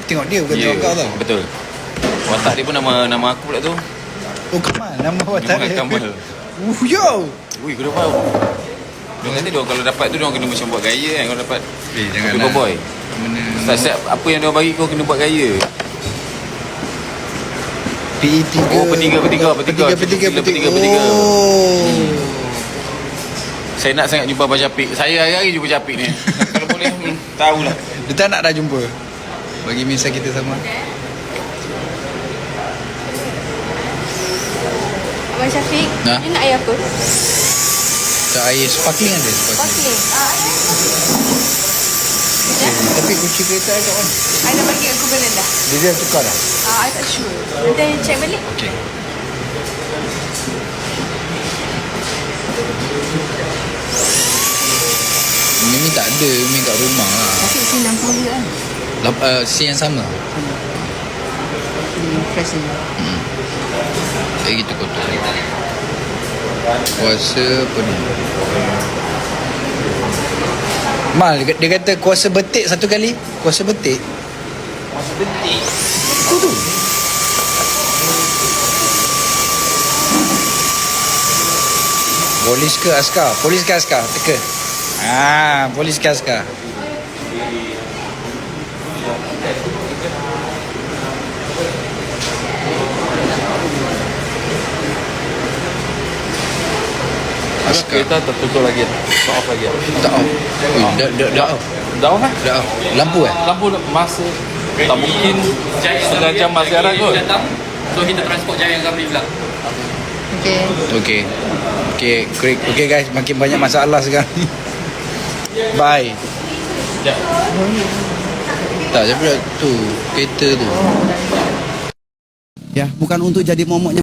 tengok dia bukan tengok kau tau. Betul. Watak dia pun nama aku pula tu. Oh Kamal, nama watak dia. Kamal. Yo. Ui, kau dapat. Dia kata dia kalau dapat tu dia kena macam buat gaya kan kalau dapat. Janganlah. Boy. Setiap apa yang dia bagi kau kena buat gaya. P3. Oh, P3. Oh. Saya nak sangat jumpa Abang Syafiq. Saya hari-hari jumpa Syafiq ni. Kalau boleh, tahulah. Dia tak nak dah jumpa. Bagi misal kita sama. Abang Syafiq, Nah. dia nak air apa? Tak air sparkling ada. Sparkling. Tapi kunci kereta I kat mana? I dah bagi aku belen dah. Dia dah tukar dah. I tak sure. Nanti check balik. Okey. Mimi tak ada, Mimi kat rumah lah. Syafiq sini 60 je kan? Si yang sama. Fresh ni. Kayak gitu kotor. Kuasa apa ni? Mal, dia kata kuasa betik satu kali. Kuasa betik. Masa betik. Itu tu. Polis ke askar? Polis ke askar? Teka. Polis ke askar? Askar. Kereta tertutup lagi. Tak off lagi. Tak off. Dah off. Dah off kan? Dah off. Lampu Lampu masa tak mungkin setengah jam masih ada kot. So kita transport Jaya Gamri pula. Okey. Okay guys, makin banyak masalah sekarang. Bye. Tak, saya pula tu kereta tu. Ya, bukan untuk jadi momoknya.